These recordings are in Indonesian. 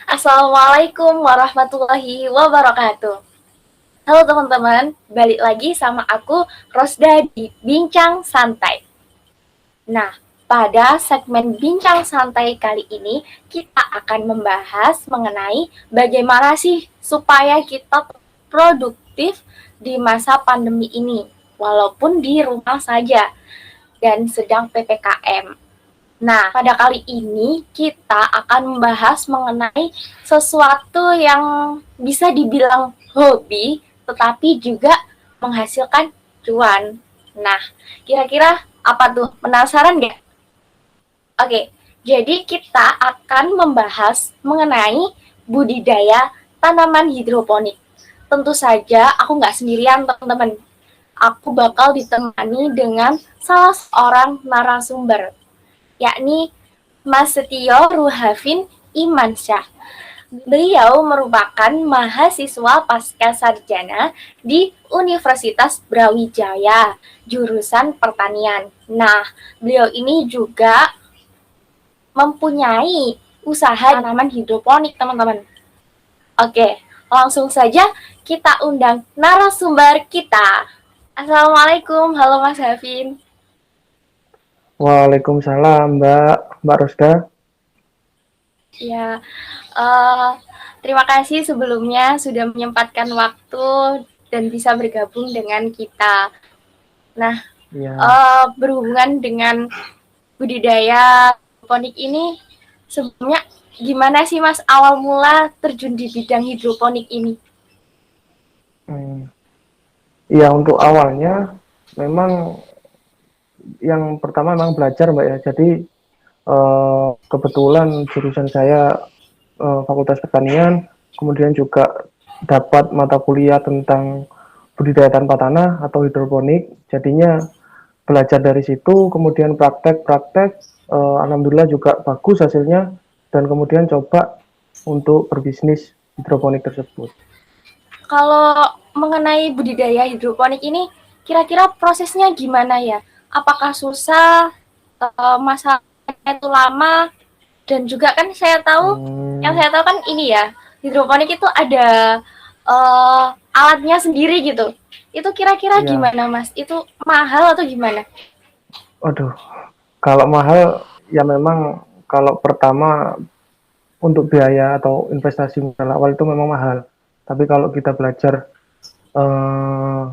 Assalamualaikum warahmatullahi wabarakatuh. Halo teman-teman, balik lagi sama aku Rosda di Bincang Santai. Nah, pada segmen Bincang Santai kali ini kita akan membahas mengenai bagaimana sih supaya kita produktif di masa pandemi ini, walaupun di rumah saja dan sedang PPKM. Nah, pada kali ini kita akan membahas mengenai sesuatu yang bisa dibilang hobi, tetapi juga menghasilkan cuan. Nah, kira-kira apa tuh? Penasaran nggak? Oke, jadi kita akan membahas mengenai budidaya tanaman hidroponik. Tentu saja aku nggak sendirian, teman-teman. Aku bakal ditemani dengan salah seorang narasumber, yakni Mas Setio Ruhafin Imansyah. Beliau merupakan mahasiswa pasca sarjana di Universitas Brawijaya, jurusan pertanian. Nah, beliau ini juga mempunyai usaha tanaman hidroponik, teman-teman. Oke, langsung saja kita undang narasumber kita. Assalamualaikum, halo Mas Hafin. Waalaikumsalam Mbak Rosda. Ya, uh, terima kasih sebelumnya sudah menyempatkan waktu dan bisa bergabung dengan kita. Nah, Ya, berhubungan dengan budidaya hidroponik ini, sebelumnya gimana sih Mas awal mula terjun di bidang hidroponik ini? hmm, ya untuk awalnya memang yang pertama memang belajar Mbak ya. Jadi kebetulan jurusan saya Fakultas Pertanian, kemudian juga dapat mata kuliah tentang budidaya tanpa tanah atau hidroponik. Jadinya belajar dari situ, kemudian praktek-praktek, alhamdulillah juga bagus hasilnya, dan kemudian coba untuk berbisnis hidroponik tersebut. Kalau mengenai budidaya hidroponik ini, kira-kira prosesnya gimana ya? Apakah susah? Masaknya itu lama? Dan juga kan yang Hmm, saya tahu kan ini ya, hidroponik itu ada alatnya sendiri gitu. Itu kira-kira ya, gimana Mas? Itu mahal atau gimana? aduh, kalau mahal ya memang kalau pertama untuk biaya atau investasi modal awal itu memang mahal. Tapi kalau kita belajar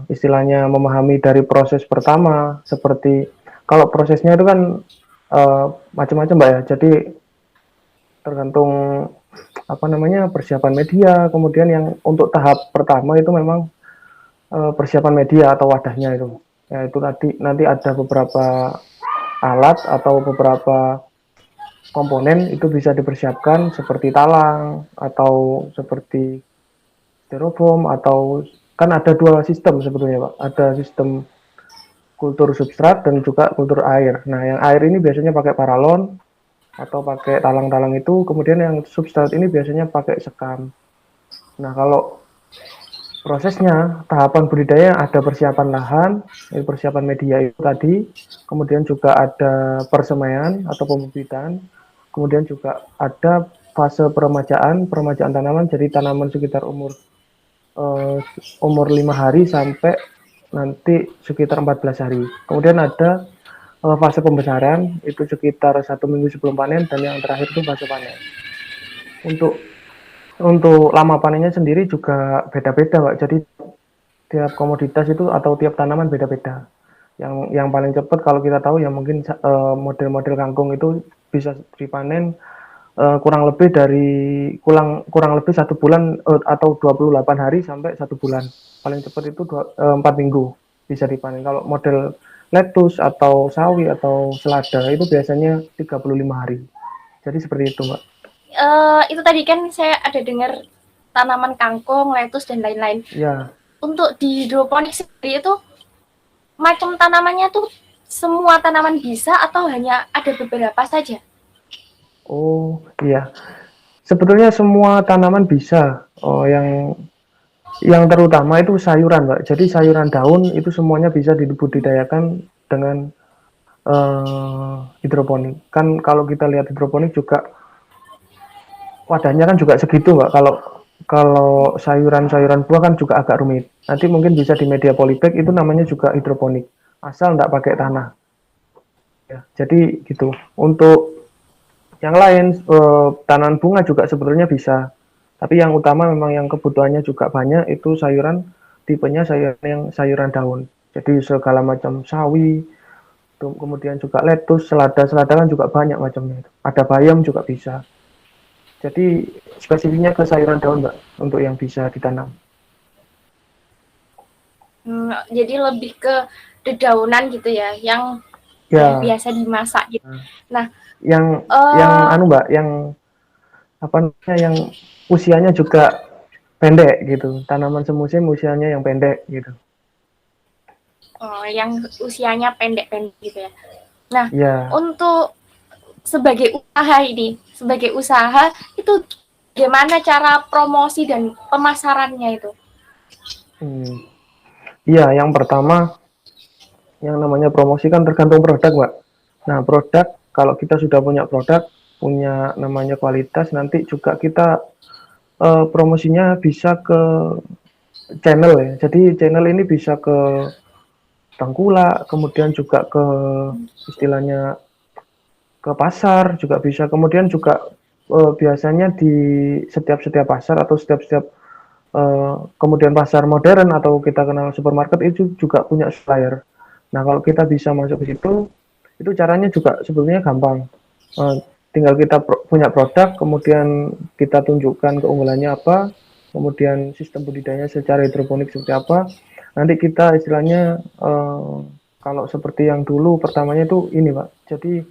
istilahnya memahami dari proses pertama, seperti kalau prosesnya itu kan macam-macam Mbak ya. Jadi tergantung apa namanya persiapan media. Kemudian yang untuk tahap pertama itu memang persiapan media atau wadahnya itu. Ya itu nanti ada beberapa alat atau beberapa komponen itu bisa dipersiapkan seperti talang atau seperti styrofoam atau kan ada dua sistem sebetulnya Pak. Ada sistem kultur substrat dan juga kultur air. Nah, yang air ini biasanya pakai paralon atau pakai talang-talang itu, kemudian yang substrat ini biasanya pakai sekam. Nah, kalau prosesnya tahapan budidaya ada persiapan lahan, persiapan media itu tadi, kemudian juga ada persemaian atau pembibitan, kemudian juga ada fase peremajaan tanaman, jadi tanaman sekitar uh, umur 5 hari sampai nanti sekitar 14 hari. Kemudian ada fase pembesaran itu sekitar 1 minggu sebelum panen dan yang terakhir itu fase panen. Untuk lama panennya sendiri juga beda-beda, Pak. Jadi tiap komoditas itu atau tiap tanaman beda-beda. Yang paling cepat kalau kita tahu ya mungkin model-model kangkung itu bisa dipanen kurang lebih 1 bulan atau 28 hari sampai 1 bulan. Paling cepat itu 4 minggu bisa dipanen. Kalau model lettuce atau sawi atau selada itu biasanya 35 hari. Jadi seperti itu, Mbak. Itu tadi kan saya ada dengar tanaman kangkung, lettuce dan lain-lain. Ya, Untuk di hidroponik sendiri itu macam tanamannya tuh semua tanaman bisa atau hanya ada beberapa saja? oh iya. Sebetulnya semua tanaman bisa. Oh, yang terutama itu sayuran, Mbak. Jadi sayuran daun itu semuanya bisa dibudidayakan dengan hidroponik. Kan kalau kita lihat hidroponik juga wadahnya kan juga segitu Mbak. Kalau kalau sayuran-sayuran buah kan juga agak rumit. Nanti mungkin bisa di media polybag itu namanya juga hidroponik. Asal nggak pakai tanah. Ya, jadi gitu. Untuk yang lain tanaman bunga juga sebetulnya bisa. Tapi yang utama memang yang kebutuhannya juga banyak itu sayuran tipenya sayuran yang sayuran daun. Jadi segala macam sawi, kemudian juga lettuce, selada kan juga banyak macamnya. Ada bayam juga bisa. Jadi spesifiknya ke sayuran daun Mbak untuk yang bisa ditanam. Jadi lebih ke dedaunan gitu ya, yang Ya, biasa dimasak gitu. Nah, yang anu Mbak, yang apa namanya yang usianya juga pendek gitu. Tanaman semusim usianya yang pendek gitu. yang usianya pendek-pendek gitu ya. Nah, Ya, untuk sebagai usaha itu gimana cara promosi dan pemasarannya itu? iya yang pertama yang namanya promosi kan tergantung produk Mbak. Nah produk kalau kita sudah punya produk, punya namanya kualitas, nanti juga kita promosinya bisa ke channel ya. Jadi channel ini bisa ke tengkulak, kemudian juga ke istilahnya ke pasar juga bisa. Kemudian juga biasanya di setiap pasar atau setiap kemudian pasar modern atau kita kenal supermarket itu juga punya supplier. Nah kalau kita bisa masuk ke situ, itu caranya juga sebetulnya gampang. Tinggal kita punya produk, kemudian kita tunjukkan keunggulannya apa, kemudian sistem budidayanya secara hidroponik seperti apa. Nanti kita istilahnya kalau seperti yang dulu pertamanya itu ini Pak. Jadi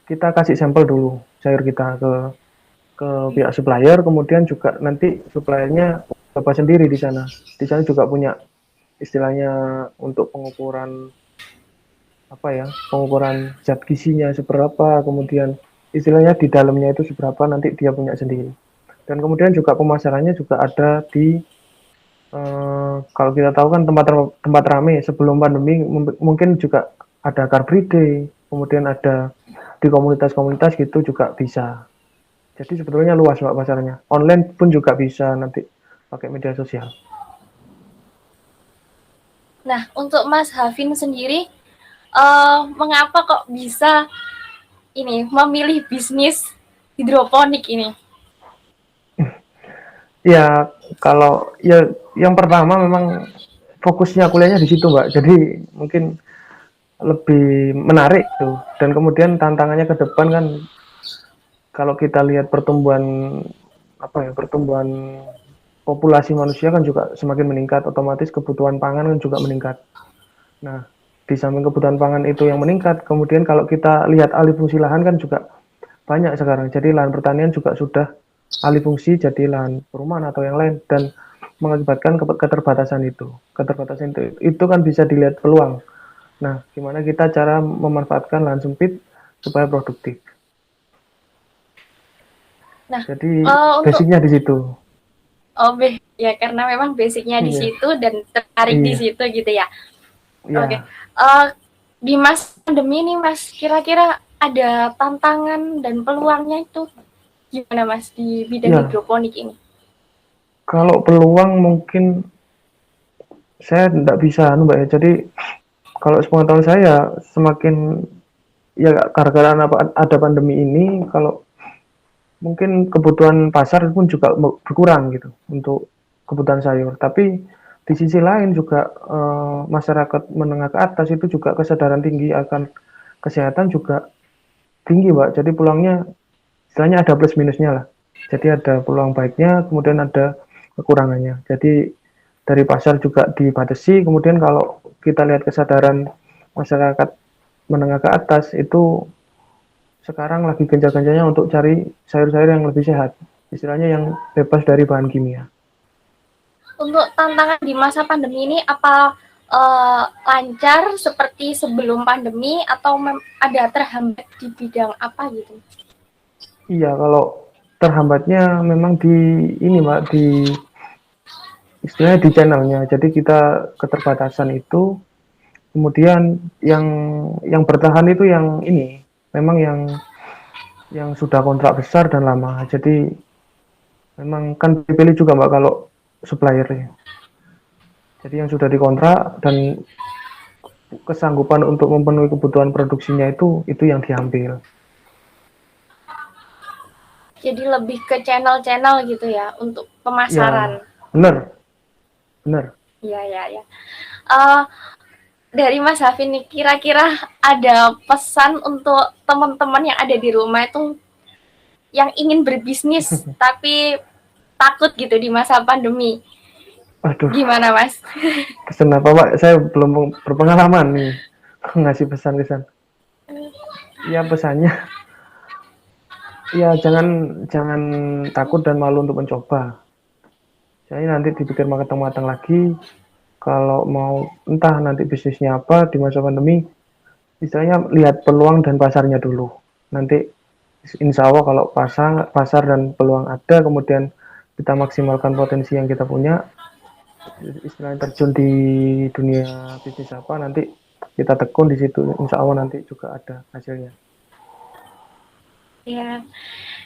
kita kasih sampel dulu sayur kita ke pihak supplier, kemudian juga nanti suppliernya bapak sendiri di sana. Di sana juga punya istilahnya untuk pengukuran apa ya, pengukuran zat gizinya seberapa, kemudian istilahnya di dalamnya itu seberapa nanti dia punya sendiri. Dan kemudian juga pemasarannya juga ada di kalau kita tahu kan tempat ramai sebelum pandemi mungkin juga ada Car Free Day, kemudian ada di komunitas-komunitas gitu juga bisa. Jadi sebetulnya luas Mbak pasarnya. Online pun juga bisa nanti pakai media sosial. Nah, untuk Mas Hafin sendiri, mengapa kok bisa ini memilih bisnis hidroponik ini? Ya, kalau ya yang pertama memang fokusnya kuliahnya di situ, Mbak. Jadi mungkin lebih menarik tuh. Dan kemudian tantangannya ke depan kan kalau kita lihat pertumbuhan apa ya, pertumbuhan populasi manusia kan juga semakin meningkat, otomatis kebutuhan pangan kan juga meningkat. Nah, di samping kebutuhan pangan itu yang meningkat, kemudian kalau kita lihat alih fungsi lahan kan juga banyak sekarang. Jadi lahan pertanian juga sudah alih fungsi jadi lahan perumahan atau yang lain dan mengakibatkan keterbatasan itu. Keterbatasan itu kan bisa dilihat peluang. Nah, gimana kita cara memanfaatkan lahan sempit supaya produktif. Nah, Jadi untuk basicnya di situ. ya karena memang basicnya di Iya, situ dan tertarik di iya, situ gitu ya. Oke, iya, di masa pandemi ini Mas, kira-kira ada tantangan dan peluangnya itu gimana Mas di bidang iya. hidroponik ini? Kalau peluang mungkin saya tidak bisa, Mbak ya. Jadi kalau sepengetahuan saya semakin ya gara-gara ada pandemi ini, kalau mungkin kebutuhan pasar pun juga berkurang gitu untuk kebutuhan sayur. Tapi di sisi lain juga masyarakat menengah ke atas itu juga kesadaran tinggi akan kesehatan juga tinggi, Mbak. Jadi peluangnya istilahnya ada plus minusnya lah. Jadi ada peluang baiknya, kemudian ada kekurangannya. Jadi dari pasar juga dibatasi, kemudian kalau kita lihat kesadaran masyarakat menengah ke atas itu sekarang lagi gencar-gencarnya untuk cari sayur-sayur yang lebih sehat, istilahnya yang bebas dari bahan kimia. Untuk tantangan di masa pandemi ini apa lancar seperti sebelum pandemi atau ada terhambat di bidang apa gitu? Iya, kalau terhambatnya memang di ini Mbak, di istilahnya di channelnya. Jadi kita keterbatasan itu, kemudian yang bertahan itu yang ini, memang yang sudah kontrak besar dan lama. Jadi memang kan dipilih juga Mbak kalau suppliernya. Jadi yang sudah dikontrak dan kesanggupan untuk memenuhi kebutuhan produksinya itu yang diambil. Jadi lebih ke channel-channel gitu ya untuk pemasaran. Ya, benar, benar. Iya, iya, iya. Eh, dari Mas Hafin nih, kira-kira ada pesan untuk teman-teman yang ada di rumah itu yang ingin berbisnis tapi takut gitu di masa pandemi. Aduh, Gimana, Mas? pesan apa Pak? Saya belum berpengalaman nih ngasih pesan-pesan. Ya pesannya, ya jangan jangan takut dan malu untuk mencoba. Jadi nanti dipikir matang-matang lagi. Kalau mau entah nanti bisnisnya apa di masa pandemi, istilahnya lihat peluang dan pasarnya dulu. Nanti insya Allah kalau pasar dan peluang ada, kemudian kita maksimalkan potensi yang kita punya, istilahnya terjun di dunia bisnis apa, nanti kita tekun di situ, insya Allah nanti juga ada hasilnya. Iya,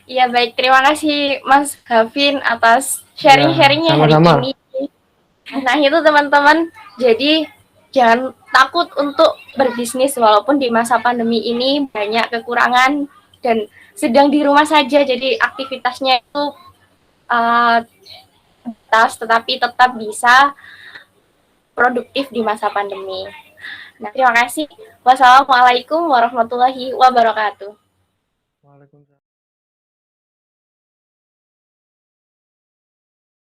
iya baik. Terima kasih Mas Gavin atas Ya, sharing-sharingnya hari sama-sama. ini. Nah itu teman-teman, jadi jangan takut untuk berbisnis walaupun di masa pandemi ini banyak kekurangan dan sedang di rumah saja, jadi aktivitasnya itu uh, tetapi tetap bisa produktif di masa pandemi. Nah, terima kasih. Wassalamualaikum warahmatullahi wabarakatuh. Waalaikumsalam.